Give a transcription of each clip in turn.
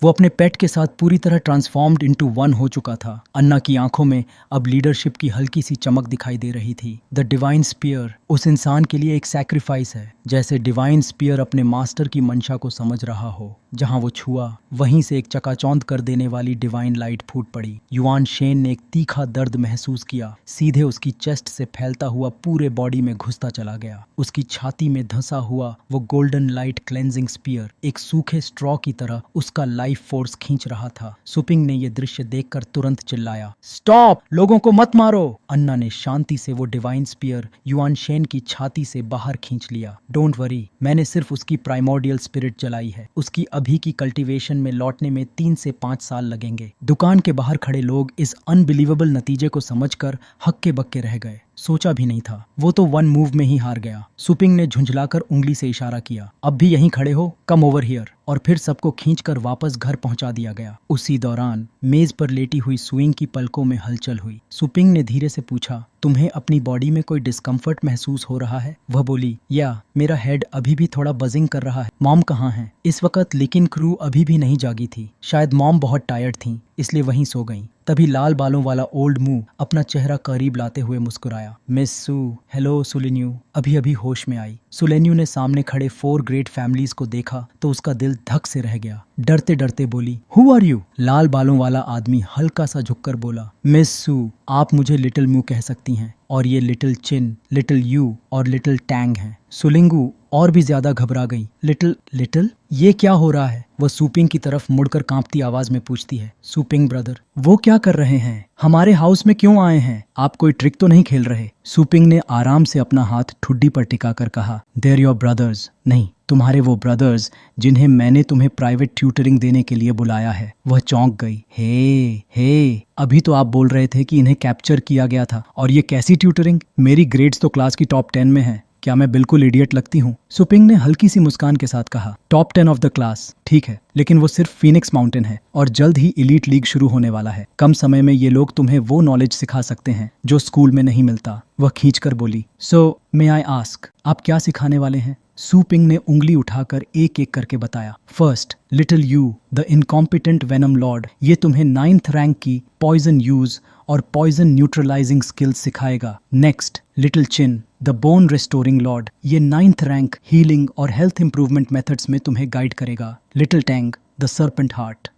वो अपने पेट के साथ पूरी तरह ट्रांसफॉर्म्ड इनटू वन हो चुका था। अन्ना की आंखों में अब लीडरशिप की हल्की सी चमक दिखाई दे रही थी। द डिवाइन स्पीयर उस इंसान के लिए एक सैक्रिफाइस है, जैसे डिवाइन स्पीयर अपने मास्टर की मंशा को समझ रहा हो। जहां वो छुआ वहीं से एक चकाचौंध कर देने वाली डिवाइन लाइट फूट पड़ी। युआन शेन ने एक तीखा दर्द महसूस किया, सीधे उसकी चेस्ट से फैलता हुआ पूरे बॉडी में घुसता चला गया। उसकी छाती में धंसा हुआ वो गोल्डन लाइट क्लेंजिंग स्पीयर एक सूखे स्ट्रॉ की तरह उसका लाइफ फोर्स खींच रहा था। सुपिंग ने यह दृश्य देखकर तुरंत चिल्लाया, स्टॉप, लोगों को मत मारो। अन्ना ने शांति से वो डिवाइन स्पीयर युआन शेन की छाती से बाहर खींच लिया। डोंट वरी, मैंने सिर्फ उसकी प्राइमोर्डियल स्पिरिट जलाई है। उसकी अभी की कल्टीवेशन में लौटने में 3 से 5 साल लगेंगे। दुकान के बाहर खड़े लोग इस अनबिलीवेबल नतीजे को समझकर हक्के बक्के रह गए। सोचा भी नहीं था, वो तो वन मूव में ही हार गया। सुपिंग ने झुंझलाकर उंगली से इशारा किया, अब भी यहीं खड़े हो, कम ओवर हियर। और फिर सबको खींचकर वापस घर पहुंचा दिया गया। उसी दौरान मेज पर लेटी हुई सुइंग की पलकों में हलचल हुई। सुपिंग ने धीरे से पूछा, तुम्हें अपनी बॉडी में कोई डिस्कम्फर्ट महसूस हो रहा है? वह बोली, या मेरा हेड अभी भी थोड़ा बजिंग कर रहा है। मॉम कहाँ है? इस वक्त लेकिन क्रू अभी भी नहीं जागी थी। शायद मॉम बहुत टायर्ड थी, इसलिए वहीं सो गईं। तभी लाल बालों वाला ओल्ड मुंह अपना चेहरा करीब लाते हुए मुस्कुराया। मिस सू, हेलो सुलेन्यू अभी अभी होश में आई। सुलेन्यू ने सामने खड़े 4 ग्रेट फैमिलीज को देखा तो उसका दिल धक से रह गया। डरते डरते बोली, हु आर यू? लाल बालों वाला आदमी हल्का सा झुककर बोला, मिस सू, आप मुझे लिटिल म्यू कह सकती हैं, और ये लिटिल चिन, लिटिल यू और लिटिल टैंग हैं। सुलिंगू और भी ज्यादा घबरा गई। लिटिल लिटिल, ये क्या हो रहा है? वह सुपिंग की तरफ मुड़कर कांपती आवाज में पूछती है। सुपिंग ब्रदर, वो क्या कर रहे हैं? हमारे हाउस में क्यों आए हैं? आप कोई ट्रिक तो नहीं खेल रहे? सुपिंग ने आराम से अपना हाथ ठुड्डी पर टिकाकर कहा, देयर योर ब्रदर्स। नहीं, तुम्हारे वो ब्रदर्स जिन्हें मैंने तुम्हें प्राइवेट ट्यूटरिंग देने के लिए बुलाया है। वह चौंक गई। हे, अभी तो आप बोल रहे थे कि इन्हें कैप्चर किया गया था, और ये कैसी ट्यूटरिंग? मेरी ग्रेड्स तो क्लास की टॉप 10 में है। क्या मैं बिल्कुल इडियट लगती हूँ? सुपिंग ने हल्की सी मुस्कान के साथ कहा, टॉप 10 ऑफ द क्लास, ठीक है, लेकिन वो सिर्फ फीनिक्स माउंटेन है और जल्द ही इलीट लीग शुरू होने वाला है। कम समय में ये लोग तुम्हें वो नॉलेज सिखा सकते हैं जो स्कूल में नहीं मिलता। वह खींचकर बोली, सो मे आई आस्क, आप क्या सिखाने वाले हैं? सुपिंग ने उंगली उठाकर एक एक करके बताया। First, little Yu the incompetent venom lord, ये तुम्हें 9th रैंक की पॉइजन यूज और पॉइजन न्यूट्रलाइजिंग स्किल्स सिखाएगा। Next, little Chin the bone restoring lord, ये 9th रैंक हीलिंग और हेल्थ इंप्रूवमेंट मेथड्स में तुम्हें गाइड करेगा। Little Tang the serpent heart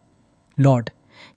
lord,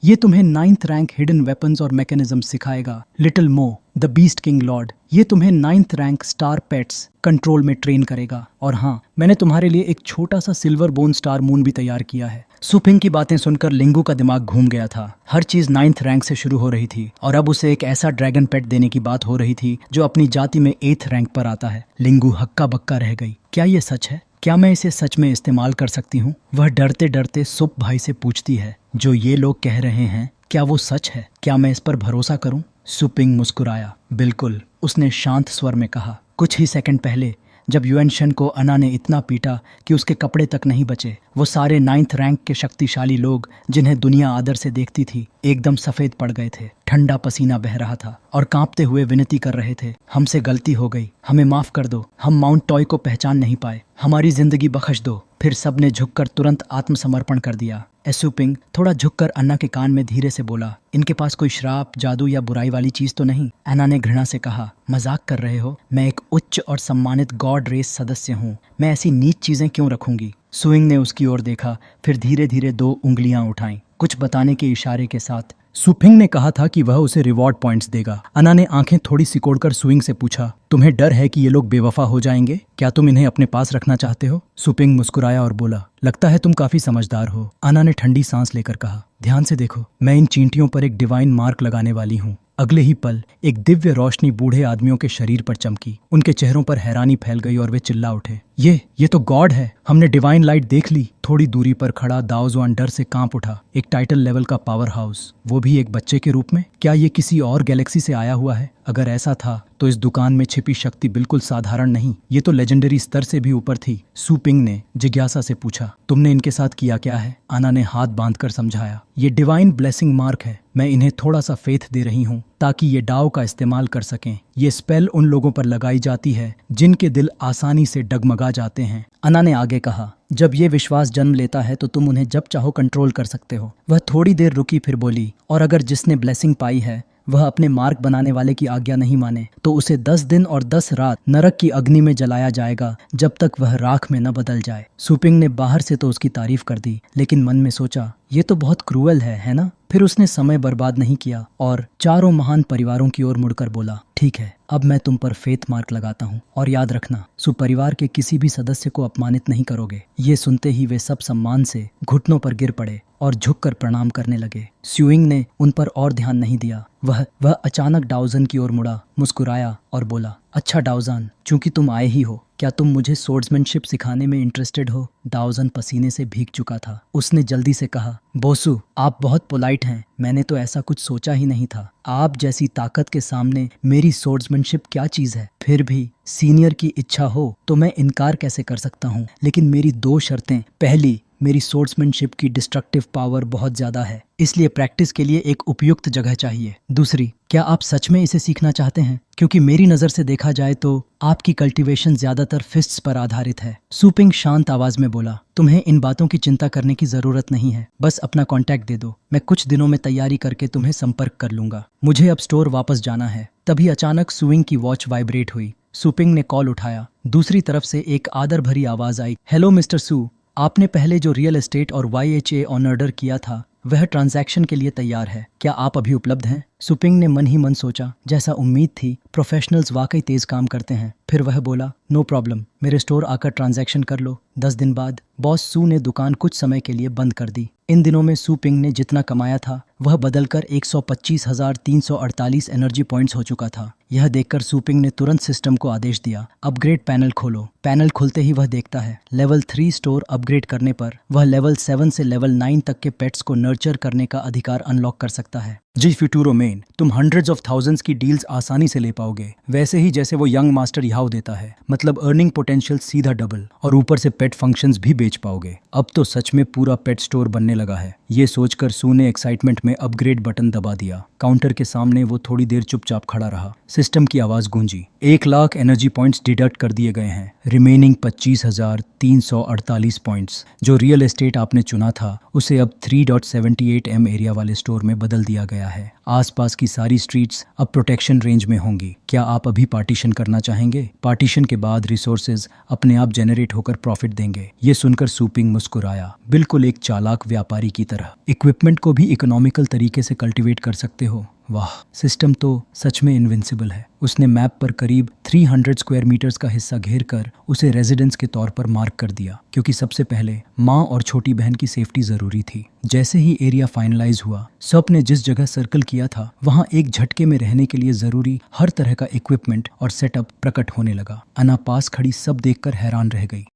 ये तुम्हें 9th रैंक हिडन वेपन्स और मैकेनिज्म सिखाएगा। Little Mo the beast king lord, ये तुम्हें 9th rank star pets control में ट्रेन करेगा। और हाँ, मैंने तुम्हारे लिए एक छोटा सा सिल्वर बोन स्टार मून भी तैयार किया है। सुपिंग की बातें सुनकर लिंगू का दिमाग घूम गया था। हर चीज 9th रैंक से शुरू हो रही थी और अब उसे एक ऐसा ड्रैगन पेट देने की बात हो रही थी जो अपनी जाति में 8th रैंक पर आता है। लिंगू हक्का बक्का रह गई। क्या ये सच है? क्या मैं इसे सच में इस्तेमाल कर सकती हूँ? वह डरते डरते सुप भाई से पूछती है, जो ये लोग कह रहे हैं क्या वो सच है? क्या मैं इस पर भरोसा करूं? सुपिंग मुस्कुराया। बिल्कुल, उसने शांत स्वर में कहा। कुछ ही सेकंड पहले जब युएनशन को अन्ना ने इतना पीटा कि उसके कपड़े तक नहीं बचे, वो सारे 9th रैंक के शक्तिशाली लोग जिन्हें दुनिया आदर से देखती थी एकदम सफेद पड़ गए थे। ठंडा पसीना बह रहा था और कांपते हुए विनती कर रहे थे, हमसे गलती हो गई, हमें माफ कर दो, हम माउंट टॉय को पहचान नहीं पाए, हमारी जिंदगी बख्श दो। फिर सबने झुककर तुरंत आत्मसमर्पण कर दिया। एसुपिंग थोड़ा झुककर अन्ना के कान में धीरे से बोला, इनके पास कोई श्राप, जादू या बुराई वाली चीज तो नहीं? अन्ना ने घृणा से कहा, मजाक कर रहे हो? मैं एक उच्च और सम्मानित गॉड रेस सदस्य हूँ, मैं ऐसी नीच चीजें क्यों रखूंगी? सुइंग ने उसकी ओर देखा, फिर धीरे धीरे 2 उंगलियां उठाईं, कुछ बताने के इशारे के साथ। सुपिंग ने कहा था कि वह उसे रिवॉर्ड पॉइंट्स देगा। अन्ना ने आंखें थोड़ी सिकोड़कर सुइंग से पूछा, तुम्हें डर है कि ये लोग बेवफा हो जाएंगे? क्या तुम इन्हें अपने पास रखना चाहते हो? सुपिंग मुस्कुराया और बोला, लगता है तुम काफी समझदार हो। अन्ना ने ठंडी सांस लेकर कहा, ध्यान से देखो, मैं इन चींटियों पर एक डिवाइन मार्क लगाने वाली हूँ। अगले ही पल एक दिव्य रोशनी बूढ़े आदमियों के शरीर पर चमकी। उनके चेहरों पर हैरानी फैल गई और वे चिल्ला उठे, ये तो गॉड है, हमने डिवाइन लाइट देख ली। थोड़ी दूरी पर खड़ा दाओजुआन डर से कांप उठा। एक टाइटल लेवल का पावर हाउस, वो भी एक बच्चे के रूप में? क्या ये किसी और गैलेक्सी से आया हुआ है? अगर ऐसा था तो इस दुकान में छिपी शक्ति बिल्कुल साधारण नहीं, ये तो लेजेंडरी स्तर से भी ऊपर थी। सू पिंग ने जिज्ञासा से पूछा, तुमने इनके साथ किया क्या है? अन्ना ने हाथ बांधकर समझाया, ये डिवाइन ब्लेसिंग मार्क है। मैं इन्हें थोड़ा सा फेथ दे रही हूँ ताकि ये डाव का इस्तेमाल कर सकें। ये स्पेल उन लोगों पर लगाई जाती है जिनके दिल आसानी से डगमगा जाते हैं। अन्ना ने आगे कहा, जब ये विश्वास जन्म लेता है तो तुम उन्हें जब चाहो कंट्रोल कर सकते हो। वह थोड़ी देर रुकी, फिर बोली, और अगर जिसने ब्लेसिंग पाई है वह अपने मार्ग बनाने वाले की आज्ञा नहीं माने तो उसे 10 दिन और 10 रात नरक की अग्नि में जलाया जाएगा जब तक वह राख में न बदल जाए। सुपिंग ने बाहर से तो उसकी तारीफ कर दी, लेकिन मन में सोचा, ये तो बहुत क्रूअल है ना? फिर उसने समय बर्बाद नहीं किया और चारों महान परिवारों की ओर मुड़कर बोला, ठीक है, अब मैं तुम पर फेथ मार्क लगाता हूँ और याद रखना, सुपरिवार के किसी भी सदस्य को अपमानित नहीं करोगे। ये सुनते ही वे सब सम्मान से घुटनों पर गिर पड़े और झुककर प्रणाम करने लगे। स्यूइंग ने उन पर और ध्यान नहीं दिया। वह अचानक डाउजन की ओर मुड़ा, मुस्कुराया और बोला, अच्छा डाउजन, चूंकि तुम आए ही हो, क्या तुम मुझे सोर्ड्समैनशिप सिखाने में इंटरेस्टेड हो? डाउजन पसीने से भीग चुका था। उसने जल्दी से कहा, बोसू, आप बहुत पोलाइट हैं। मैंने तो ऐसा कुछ सोचा ही नहीं था। आप जैसी ताकत के सामने मेरी सोर्ड्समैनशिप क्या चीज है? फिर भी सीनियर की इच्छा हो तो मैं इनकार कैसे कर सकता हूँ? लेकिन मेरी 2 शर्तें। पहली, मेरी सोर्ड्समैनशिप की डिस्ट्रक्टिव पावर बहुत ज्यादा है, इसलिए प्रैक्टिस के लिए एक उपयुक्त जगह चाहिए। दूसरी, क्या आप सच में इसे सीखना चाहते हैं? क्योंकि मेरी नजर से देखा जाए तो आपकी कल्टीवेशन ज्यादातर फिस्ट्स पर आधारित है। सुपिंग शांत आवाज में बोला, तुम्हें इन बातों की चिंता करने की जरूरत नहीं है, बस अपना कांटेक्ट दे दो। मैं कुछ दिनों में तैयारी करके तुम्हें संपर्क कर लूंगा। मुझे अब स्टोर वापस जाना है। तभी अचानक सुइंग की वॉच वाइब्रेट हुई। सुपिंग ने कॉल उठाया। दूसरी तरफ से एक आदर भरी आवाज आई, हेलो मिस्टर सू, आपने पहले जो रियल एस्टेट और YHA ऑन ऑर्डर किया था वह ट्रांजैक्शन के लिए तैयार है। क्या आप अभी उपलब्ध हैं? सुपिंग ने मन ही मन सोचा, जैसा उम्मीद थी, प्रोफेशनल्स वाकई तेज काम करते हैं। फिर वह बोला, नो प्रॉब्लम, मेरे स्टोर आकर ट्रांजैक्शन कर लो। 10 दिन बाद बॉस सू ने दुकान कुछ समय के लिए बंद कर दी। इन दिनों में सुपिंग ने जितना कमाया था वह बदलकर 125,348 एनर्जी पॉइंट्स हो चुका था। यह देखकर सुपिंग ने तुरंत सिस्टम को आदेश दिया, अपग्रेड पैनल खोलो। पैनल खुलते ही वह देखता है, लेवल 3 स्टोर अपग्रेड करने पर वह लेवल 7 से लेवल 9 तक के पेट्स को नर्चर करने का अधिकार अनलॉक कर सकता है। जी फ्यूटूरो मेन, तुम हंड्रेड्स ऑफ थाउजेंड्स की डील्स आसानी से ले पाओगे, वैसे ही जैसे वो यंग मास्टर याव देता है। मतलब अर्निंग पोटेंशियल सीधा डबल, और ऊपर से पेट फंक्शंस भी बेच पाओगे। अब तो सच में पूरा पेट स्टोर बनने लगा है। ये सोचकर सू ने एक्साइटमेंट में अपग्रेड बटन दबा दिया। काउंटर के सामने वो थोड़ी देर चुपचाप खड़ा रहा। सिस्टम की आवाज गूंजी, 1 लाख एनर्जी पॉइंट्स डिडक्ट कर दिए गए हैं। Remaining 25,348 points. जो रियल एस्टेट आपने चुना था उसे अब 3.78 M एरिया वाले स्टोर में बदल दिया गया है। आसपास की सारी स्ट्रीट्स अब प्रोटेक्शन रेंज में होंगी। क्या आप अभी पार्टीशन करना चाहेंगे? पार्टीशन के बाद रिसोर्सेज अपने आप जेनरेट होकर प्रॉफिट देंगे। ये सुनकर सुपिंग मुस्कुराया, बिल्कुल एक चालाक व्यापारी की तरह। इक्विपमेंट को भी इकोनॉमिकल तरीके से कल्टीवेट कर सकते हो। वाह, सिस्टम तो सच में इनविंसिबल है। उसने मैप पर करीब 300 स्क्वायर मीटर्स का हिस्सा घेर कर उसे रेजिडेंस के तौर पर मार्क कर दिया, क्योंकि सबसे पहले माँ और छोटी बहन की सेफ्टी जरूरी थी। जैसे ही एरिया फाइनलाइज हुआ, सब ने जिस जगह सर्कल किया था वहाँ एक झटके में रहने के लिए जरूरी हर तरह का इक्विपमेंट और सेटअप प्रकट होने लगा। अन्ना पास खड़ी सब देखकर हैरान रह गई।